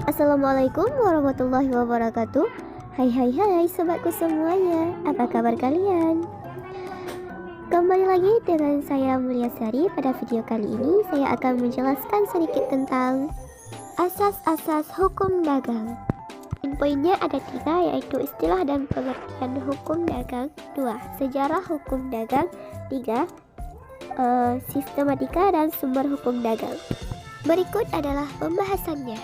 Assalamualaikum warahmatullahi wabarakatuh. Hai sobatku semuanya, apa kabar kalian? Kembali lagi dengan saya Mulia Sari. Pada video kali ini saya akan menjelaskan sedikit tentang asas-asas hukum dagang. Poin-poinnya ada 3, yaitu istilah dan pengertian hukum dagang, 2 sejarah hukum dagang, 3 sistematika dan sumber hukum dagang. Berikut adalah pembahasannya.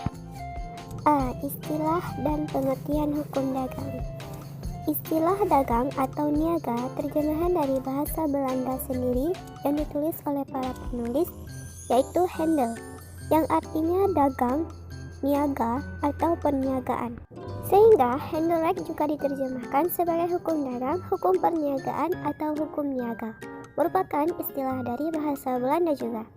Istilah dan pengertian hukum dagang. Istilah dagang atau niaga terjemahan dari bahasa Belanda sendiri yang ditulis oleh para penulis, yaitu handel, yang artinya dagang, niaga, atau perniagaan. Sehingga handelrek juga diterjemahkan sebagai hukum dagang, hukum perniagaan, atau hukum niaga. Merupakan istilah dari bahasa Belanda juga.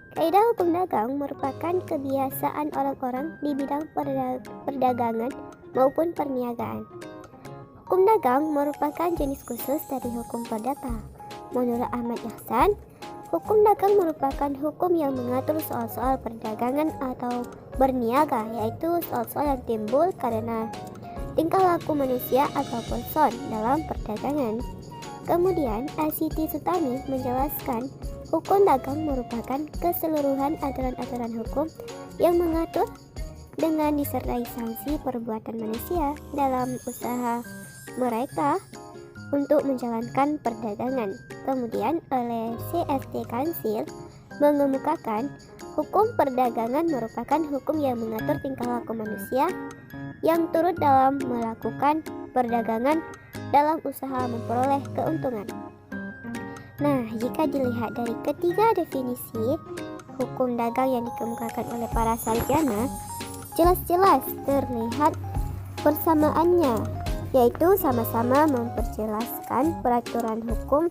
Kaidah hukum dagang merupakan kebiasaan orang-orang di bidang perdagangan maupun perniagaan. Hukum dagang merupakan jenis khusus dari hukum perdata. Menurut Ahmad Ihsan, hukum dagang merupakan hukum yang mengatur soal-soal perdagangan atau berniaga, yaitu soal-soal yang timbul karena tingkah laku manusia atau person dalam perdagangan. Kemudian, Siti Sutami menjelaskan hukum dagang merupakan keseluruhan aturan-aturan hukum yang mengatur dengan disertai sanksi perbuatan manusia dalam usaha mereka untuk menjalankan perdagangan. Kemudian oleh CFT Council mengemukakan hukum perdagangan merupakan hukum yang mengatur tingkah laku manusia yang turut dalam melakukan perdagangan dalam usaha memperoleh keuntungan. Nah, jika dilihat dari ketiga definisi hukum dagang yang dikemukakan oleh para sarjana, jelas-jelas terlihat persamaannya, yaitu sama-sama memperjelaskan peraturan hukum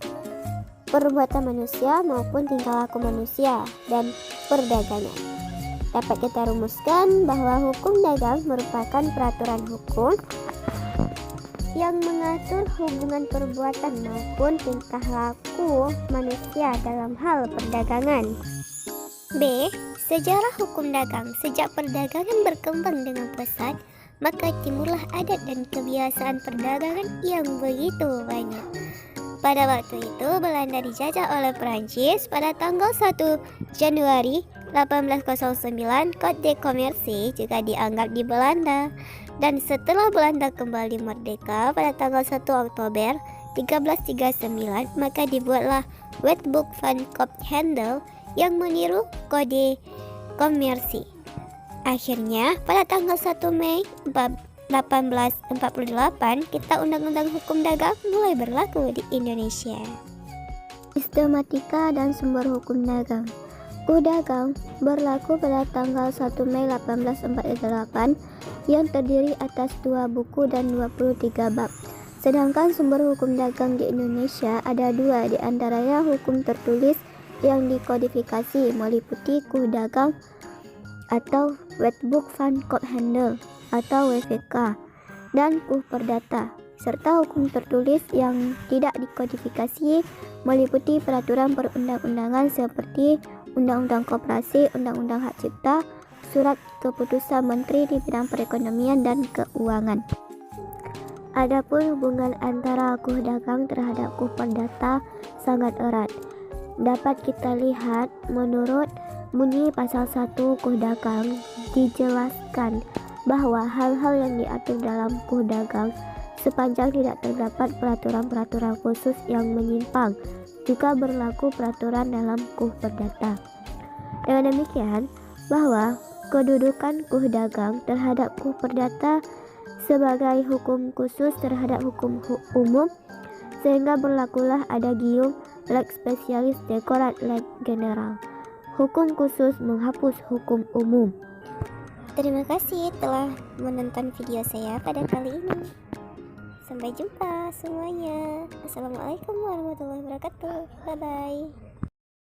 perbuatan manusia maupun tingkah laku manusia dan perdagangan. Dapat kita rumuskan bahwa hukum dagang merupakan peraturan hukum yang mengatur hubungan perbuatan maupun tingkah laku manusia dalam hal perdagangan. B. Sejarah hukum dagang. Sejak perdagangan berkembang dengan pesat, maka timurlah adat dan kebiasaan perdagangan yang begitu banyak. Pada waktu itu, Belanda dijajah oleh Prancis. Pada tanggal 1 Januari 1809, Code de Commerce juga dianggap di Belanda. Dan setelah Belanda kembali merdeka pada tanggal 1 Oktober 1339, maka dibuatlah Wetboek van Koophandel yang meniru Kode Commerce. Akhirnya, pada tanggal 1 Mei 1848, kita Undang-Undang Hukum Dagang mulai berlaku di Indonesia. Sistematika dan sumber hukum dagang. Hukum dagang berlaku pada tanggal 1 Mei 1848 yang terdiri atas 2 buku dan 23 bab. Sedangkan sumber hukum dagang di Indonesia ada 2, di antaranya hukum tertulis yang dikodifikasi meliputi Kuh Dagang atau Wetboek van Koophandel atau WVK dan Kuh Perdata, serta hukum tertulis yang tidak dikodifikasi meliputi peraturan perundang-undangan seperti Undang-Undang Koperasi, Undang-Undang Hak Cipta, Surat Keputusan Menteri di bidang perekonomian dan keuangan. Adapun hubungan antara Kuh Dagang terhadap Kuh Perdata sangat erat. Dapat kita lihat menurut bunyi pasal 1 Kuh Dagang dijelaskan bahwa hal-hal yang diatur dalam Kuh Dagang sepanjang tidak terdapat peraturan-peraturan khusus yang menyimpang juga berlaku peraturan dalam Kuh Perdata. Dengan demikian, bahwa kedudukan Kuh Dagang terhadap Kuh Perdata sebagai hukum khusus terhadap hukum umum, sehingga berlakulah adagium lex specialis decorat lex general. Hukum khusus menghapus hukum umum. Terima kasih telah menonton video saya pada kali ini. Sampai jumpa semuanya. Assalamualaikum warahmatullahi wabarakatuh. Bye-bye.